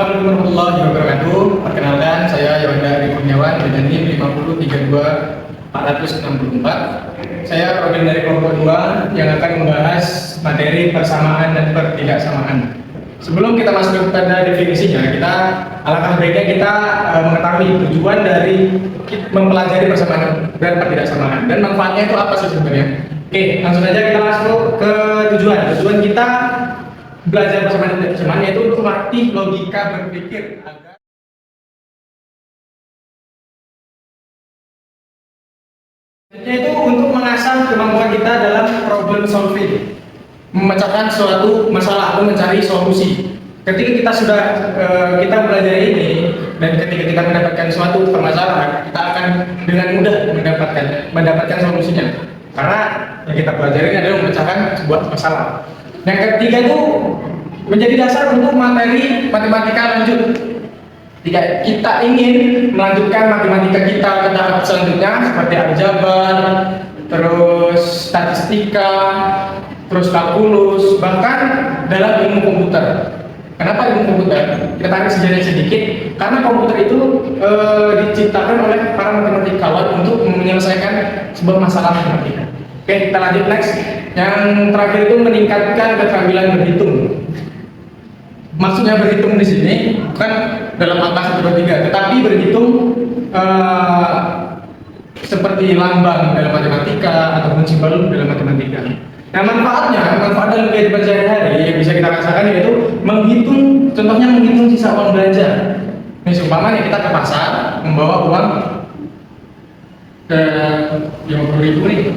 Assalamualaikum warahmatullahi wabarakatuh. Perkenalkan, saya Yonda Ari Kurniawan dengan NIM 5032464. Saya bagian dari kelompok 2 yang akan membahas materi persamaan dan pertidaksamaan. Sebelum kita masuk kepada definisinya, alangkah baiknya kita mengetahui tujuan dari mempelajari persamaan dan pertidaksamaan dan manfaatnya itu apa sih sebenarnya. Oke, langsung saja kita masuk ke tujuan. Tujuan kita belajar persamaan dan persamaan yaitu untuk melatih logika berpikir agar yaitu untuk mengasah kemampuan kita dalam problem solving, memecahkan suatu masalah atau mencari solusi. Ketika kita sudah kita belajar ini dan ketika kita mendapatkan suatu permasalahan, kita akan dengan mudah mendapatkan solusinya. Karena yang kita pelajari adalah memecahkan sebuah masalah. Yang ketiga itu menjadi dasar untuk materi matematika lanjut. Jika kita ingin melanjutkan matematika kita ke tahap selanjutnya seperti aljabar, terus statistika, terus kalkulus, bahkan dalam ilmu komputer. Kenapa ilmu komputer? Kita tarik sejarah sedikit. Karena komputer itu diciptakan oleh para matematikawan untuk menyelesaikan sebuah masalah matematika. Oke, kita lanjut next. Yang terakhir itu meningkatkan keterampilan berhitung. Maksudnya berhitung di sini bukan dalam angka 1, 2, 3, tetapi berhitung seperti lambang dalam matematika ataupun simbol dalam matematika. Nah, manfaat dalam kehidupan sehari-hari yang bisa kita rasakan yaitu menghitung, contohnya menghitung sisa uang belanja. Ini seumpamanya kita ke pasar membawa uang ke 50.000 nih.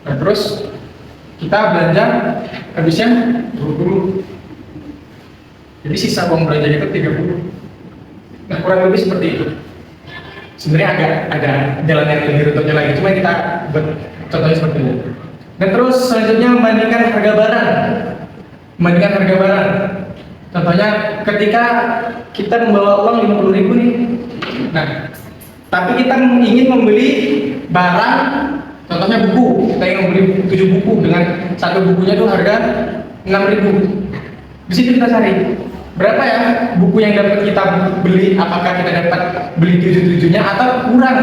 Nah, terus kita belanja habisnya 20. Jadi sisa uang belanja itu 30. Nah, kurang lebih seperti itu. Sebenarnya ada jalan yang lebih runtutnya lagi, cuma kita buat contohnya seperti itu. Dan terus selanjutnya membandingkan harga barang. Contohnya ketika kita membawa uang 50.000 nih. Nah, tapi kita ingin membeli barang, contohnya buku. Kita ingin membeli 7 buku dengan satu bukunya itu harga 6.000. Di situ kita cari berapa ya buku yang dapat kita beli, apakah kita dapat beli 7-7-nya atau kurang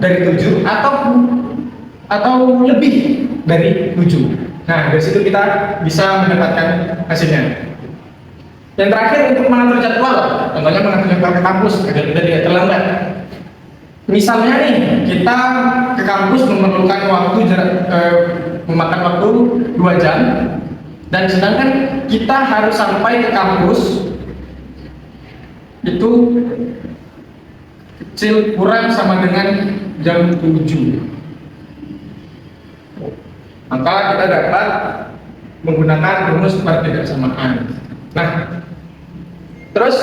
dari 7 atau lebih dari 7. Nah, dari situ kita bisa mendapatkan hasilnya. Yang terakhir untuk mengatur jadwal, contohnya mengatur jadwal ke kampus agar kita tidak terlambat. Misalnya nih, kita ke kampus memerlukan memakan waktu 2 jam, dan sedangkan kita harus sampai ke kampus itu kecil kurang sama dengan jam 7. Maka kita dapat menggunakan rumus pertidaksamaan. Nah, terus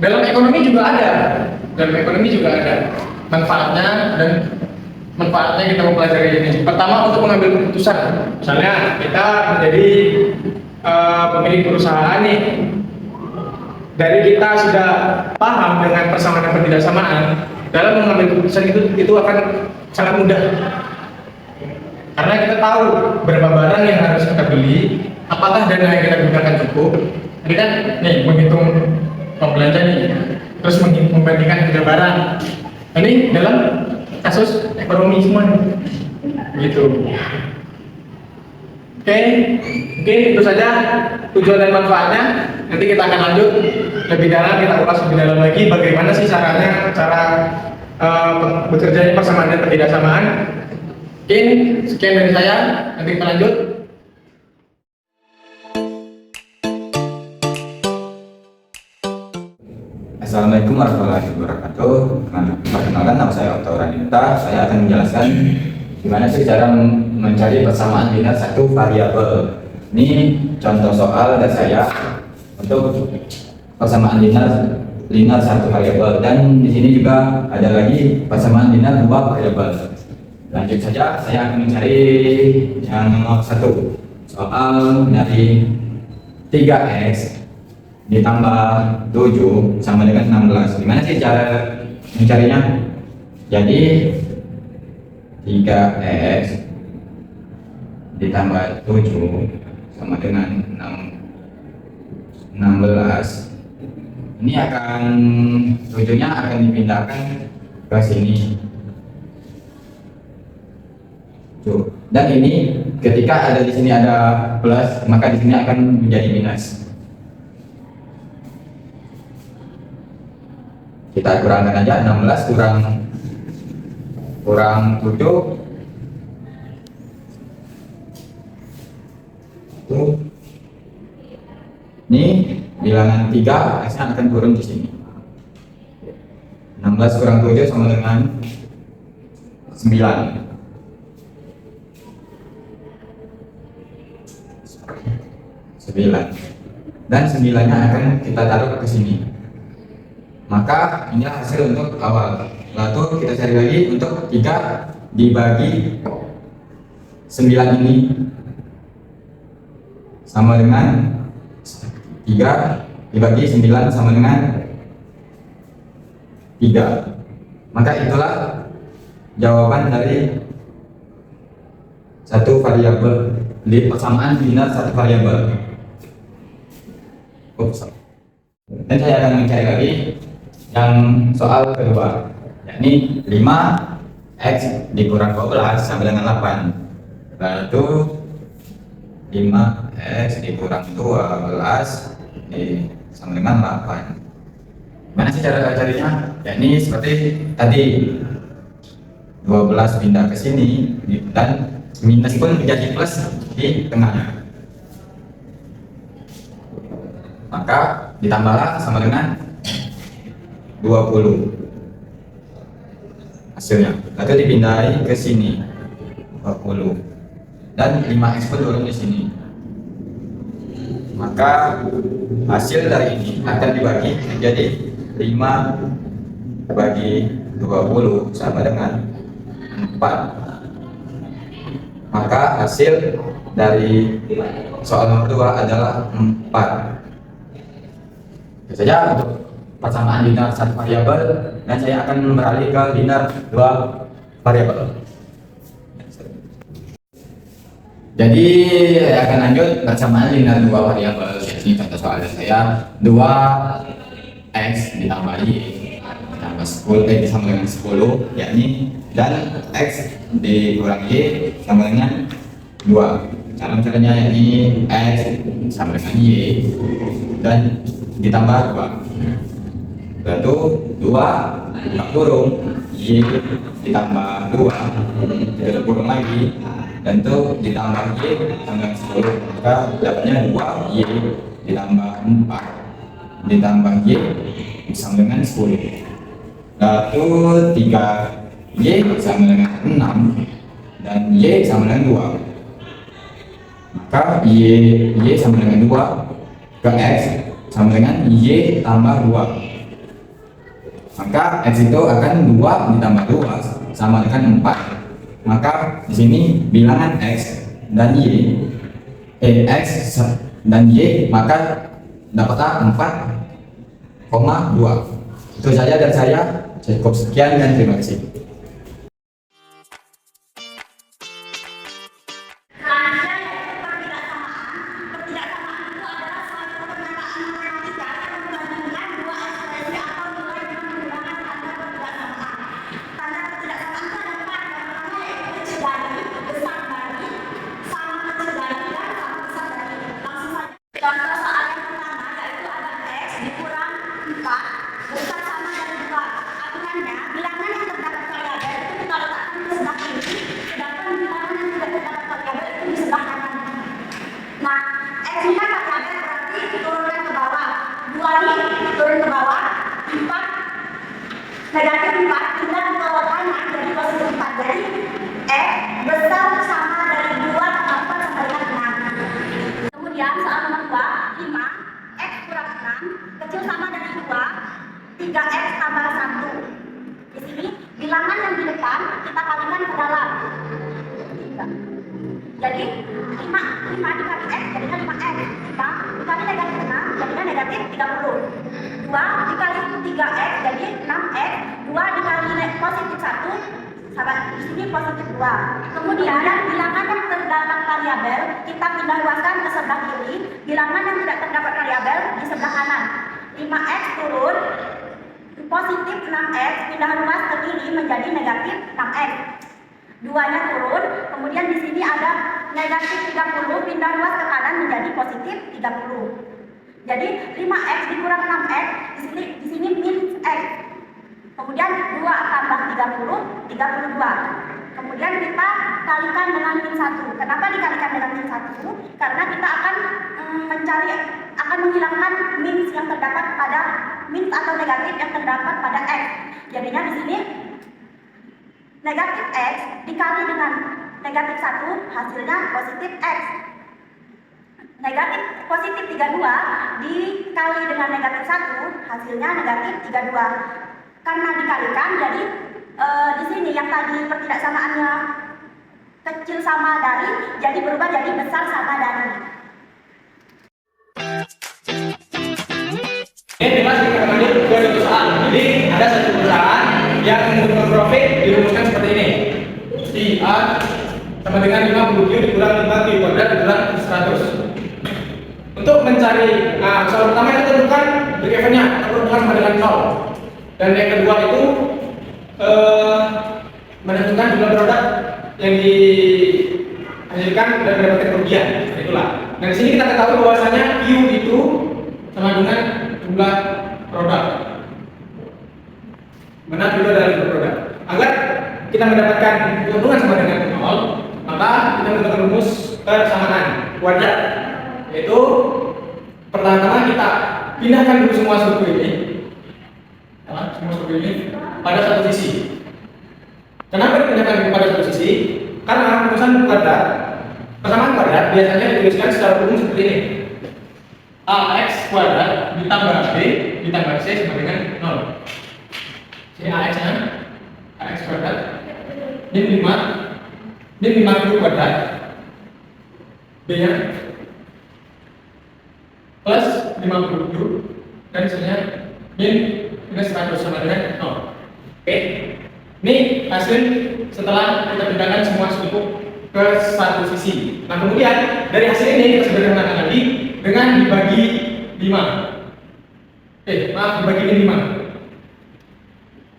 dalam ekonomi juga ada manfaatnya kita mempelajari ini. Pertama, untuk mengambil keputusan. Misalnya kita menjadi pemilik perusahaan nih, dari kita sudah paham dengan persamaan dan pertidaksamaan, dalam mengambil keputusan itu akan sangat mudah. Karena kita tahu berapa barang yang harus kita beli, apakah dana yang kita gunakan cukup. Jadi kan nih menghitung pembelanja nih, terus membandingkan harga barang. Ini dalam kasus ekonomi semua nih. Gitu. Oke, itu saja tujuan dan manfaatnya. Nanti kita akan lanjut lebih dalam, kita ulas lebih dalam lagi bagaimana sih cara bekerjanya persamaan dan pertidaksamaan. Sekian dari saya, nanti kita lanjut. Assalamualaikum warahmatullahi wabarakatuh. Perkenalkan, nama saya Okto Ranita. Saya akan menjelaskan gimana sih cara mencari persamaan linear satu variabel. Ini contoh soal dari saya untuk persamaan linear satu variabel, dan di sini juga ada lagi persamaan linear 2 variabel. Lanjut saja, saya akan mencari yang nomor 1. Soal dari 3x ditambah 7 sama dengan 16. Gimana sih cara mencarinya? Jadi 3x ditambah 7 sama dengan 16. Ini akan tujuannya akan dipindahkan ke sini. Tuh. Dan ini ketika ada di sini ada plus, maka di sini akan menjadi minus. Kita kurangkan aja, 16 kurang 7 itu. Ini bilangan 3 x-nya akan turun di sini. 16 kurang 7 sama dengan 9. 9. Dan 9-nya akan kita taruh ke sini. Maka inilah hasil untuk awal. Lalu kita cari lagi untuk 3 dibagi 9 ini sama dengan 3 dibagi 9 sama dengan 3. Maka itulah jawaban dari satu variabel di persamaan binar satu variabel. Dan saya akan mencari lagi yang soal kedua, yakni 5x dikurang 12 sama dengan 8. Lalu 5x dikurang 12 sama dengan 8. Mana sih cara carinya? Yakni seperti tadi, 12 pindah ke sini dan minus pun menjadi plus di tengahnya. Maka ditambahlah sama dengan 20 hasilnya. Lalu dipindahi ke sini 20 dan 5x pun turun di sini. Maka hasil dari ini akan dibagi menjadi 5 bagi 20 sama dengan 4. Maka hasil dari soal nomor 2 adalah 4. Itu saja untuk persamaan linear satu variabel, dan saya akan beralih ke linear 2 variabel. Jadi saya akan lanjut persamaan linear 2 variabel. Ini contoh soal saya, 2x ditambah y ditambah 10 sama dengan 10, yakni, dan x dikurang y sama dengan 2. Cara caranya yakni x sama dengan y dan ditambah 2. Lalu 2 buka kurung, y ditambah 2 tidak kurung lagi, dan itu ditambah y sama dengan 10. Maka dapatnya 2y ditambah 4 ditambah y sama dengan 10. Lalu 3y sama dengan 6 dan y sama dengan 2. Maka y sama dengan 2 ke x sama dengan y tambah 2. Maka x itu akan 2 ditambah 2 sama dengan 4. Maka di sini bilangan x dan y, x dan y, maka dapatlah 4,2. Itu saja dari saya. Cukup sekian dan terima kasih. Contoh soal yang pertama yaitu ada x dikurang 4 besar sama dari 2. Aturannya, bilangan yang terdapat variabel itu kita letakkan di sebelah kiri, sedangkan bilangan yang tidak terdapat variabel itu di sebelah kanan. Nah, x ini kan variabel, berarti diturunkan ke bawah. 2 ini turun ke bawah, 4 negatif 4 pindah ke bawah kanan jadi positif 4. Jadi x besar sama dari 2 tambah 4 sama dengan 6. Kemudian soal nomor 2, 5 x kurang 6 kecil sama dari 2, 3x tambah 1. Di sini bilangan yang di depan kita kalikan ke dalam 3. Jadi 5 dikali x jadinya 5x, 5 dikali negatif 6 jadinya negatif 30, 2 dikali 3x jadi 6x, 2 dikali positif 1 Sahabat, di sini positif 2. Kemudian bilangan yang terdapat variabel kita pindah luaskan ke sebelah kiri, bilangan yang tidak terdapat variabel di sebelah kanan. 5x turun, positif 6x pindah luas ke kiri menjadi negatif 6x. 2-nya turun, kemudian di sini ada negatif 30 pindah luas ke kanan menjadi positif 30. Jadi 5x dikurang 6x, di sini min x. Kemudian 2 tambah 30, 32. Kemudian kita kalikan dengan min 1. Kenapa dikalikan dengan min 1? Karena kita akan menghilangkan min yang terdapat pada min atau negatif yang terdapat pada x. Jadinya di sini negatif x dikali dengan negatif 1 hasilnya positif x. Negatif positif 32 dikali dengan negatif 1 hasilnya negatif 32. Karena dikalikan jadi di sini yang tadi pertidaksamaannya kecil sama dari jadi berubah jadi besar sama dari. Ini jelas dikatakan dua perusahaan. Jadi ada satu perusahaan yang membutuhkan profit dirumuskan seperti ini. Si A sama dengan 50Q dikurang 5Q kuadrat dikurang 100. Untuk mencari, soal pertama kita tentukan break even-nya, tentukan sama dengan 0. Dan yang kedua itu menentukan jumlah produk yang dihasilkan dan mendapatkan kerugian. Itulah. Nah di sini kita ketahui bahwasanya Q itu sama dengan jumlah produk. Benar juga dari produk. Agar kita mendapatkan keuntungan sama dengan 0, maka kita menggunakan rumus persamaan kuadrat. Yaitu pertama-tama kita pindahkan dulu semua suku ini. Semua suku ini pada satu sisi. Kenapa dipindahkan pada satu sisi? Karena rumusan kuadrat, persamaan kuadrat biasanya dituliskan secara umum seperti ini. AX kuadrat ditambah B ditambah C sama dengan 0. Sini AX nya AX kuadrat ini 5Q kuadrat, B nya plus 50Q dan misalnya min minus 100 sama dengan 0. Oke. Ini hasil setelah kita pindahkan semua suku ke satu sisi. Nah kemudian dari hasil ini kita sederhanakan lagi dengan dibagi 5. Dibagi min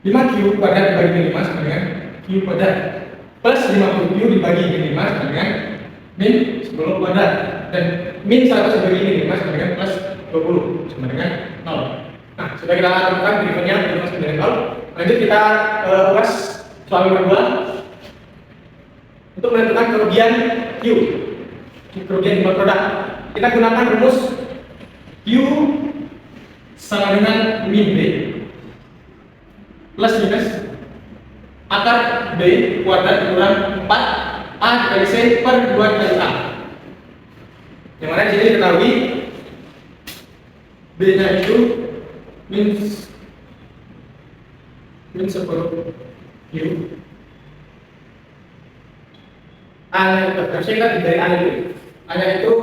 5. 5Q kuadrat dibagi min 5 sama dengan Q kuadrat plus 50Q dibagi min 5 sama dengan min 10 kuadrat dan min 100 dibagi min 5 sama dengan plus 20 sama dengan 0. Nah, sudah kita temukan grafennya sama dengan 0. Lanjut kita ulas soal nomor 2 untuk menentukan kerugian Q, kerugian jumlah produk. Kita gunakan rumus Q sama dengan min B plus minus akar B kuadrat kurang 4 A dikali C per 2 kali A. Yang mana di sini diketahui B nya itu min 10 Q. A nya itu harusnya kita dari A dulu. A nya itu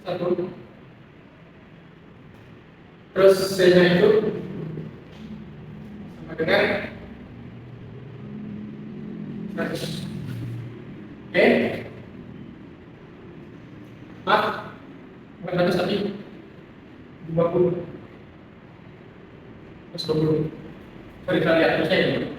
1. Terus C nya itu sama dengan 100. Oke. Maaf, bukan 100 tapi 20. Terus 20. Mari kita lihat terusnya ini.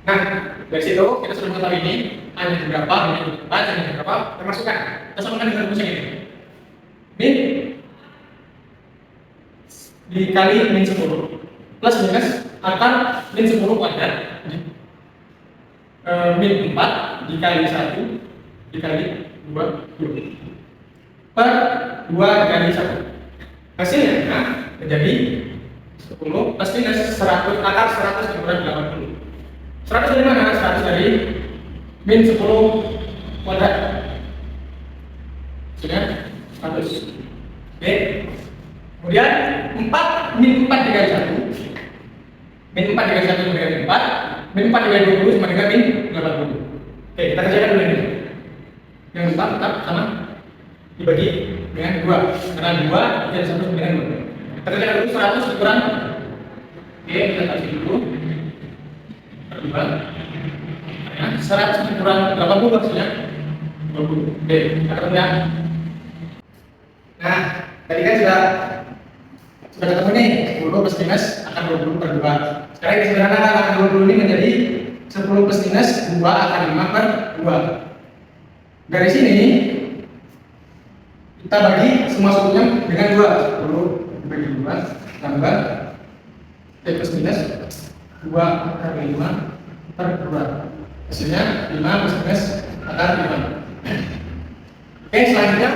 Nah, dari situ kita sudah mengetahui ini A nya berapa, B nya berapa, C nya berapa, kita masukkan. Kita samakan dengan rumus yang ini. Min dikali min 10 plus minus akar min 10 kuadrat min 4 dikali 1 dikali 20 per 2 kali 1. Hasilnya menjadi 10 plus minus 100 akar 100 dikurangi 80. 100 dari mana? 100 dari min 10 kuadrat. Sudah 100. Oke. Kemudian 4 min 4 dikali 1. Min 4 dikali 1 sama dengan 4. Min 4 dikali 20 sama dengan min 80. Oke, kita kerjakan dulu ini. Yang 4 tetap sama dibagi dengan 2. Karena 2 jadi 1 sama dengan 2. Kita kerjakan dulu 100 dikurang. Oke, kita kasih dulu. 2. Ya, 100 dikurang 80 maksudnya 20. Oke, ketemu ya. Nah, tadi kan sudah ketemu nih 10 plus minus akan 20 per 2. Sekarang kita sederhanakan akan 20 ini menjadi 10 plus minus 2 akan 5 per 2. Dari sini kita bagi semua sukunya dengan 2. 10 dibagi 2 tambah plus minus 2 kali 5 per 2. Hasilnya 5 plus minus akan 5. Oke, selanjutnya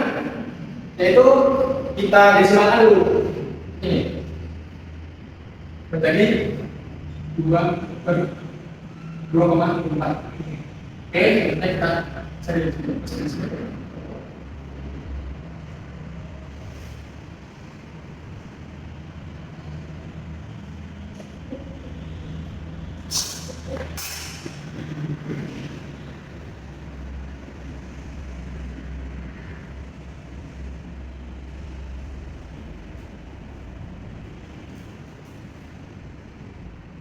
yaitu kita desimalkan dulu. Ini menjadi 2 per 2,4. Oke, kita cari di sini.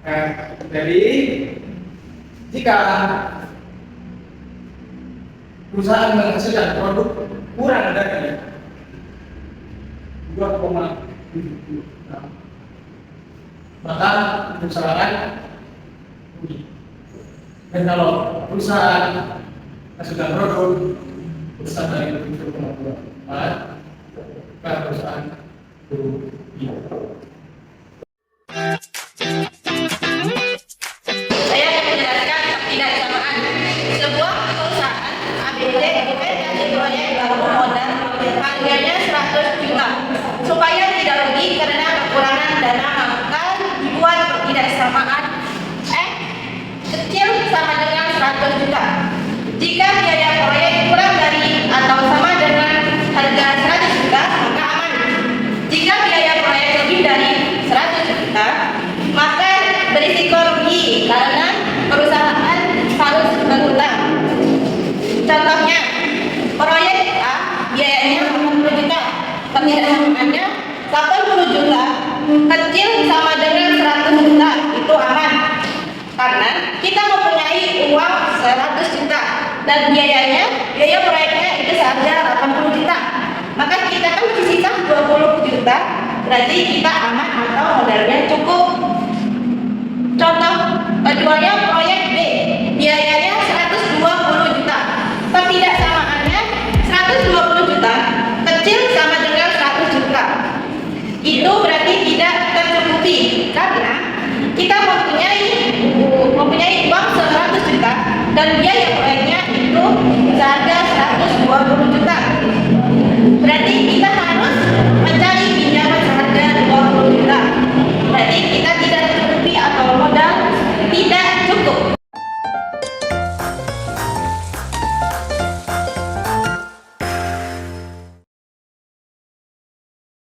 Nah, jadi jika perusahaan menghasilkan produk kurang dari 2,7, maka perusahaan rugi. Dan kalau perusahaan menghasilkan produk besar dari 7,4, maka perusahaan rugi. Saya akan menjelaskan ketidaksamaan. Sebuah perusahaan ABC investasi proyek bangun modal harganya 100 juta. Supaya tidak rugi karena kekurangan dana, maka dibuat ketidaksamaan kecil sama dengan 100 juta. Jika biaya proyek kurang dari atau sama dengan harga 100 juta, maka aman. Jika biaya proyek lebih dari 100 juta, maka berisiko rugi karena perusahaan harus berhutang. Contohnya, proyek A biayanya 80 juta, ketidaksamaannya 80 juta, kecil sama dengan 100 juta, itu aman. Karena kita mempunyai uang 100 juta dan biaya proyeknya itu seharga 80 juta. Maka kita kan masih sisa 20 juta, berarti kita aman atau modalnya cukup. Contoh keduanya proyek B, biayanya 120 juta, ketidaksamaannya 120 juta, kecil sama dengan 100 juta. Itu berarti tidak tercukupi karena kita mempunyai uang 100 juta dan biaya proyeknya itu seharga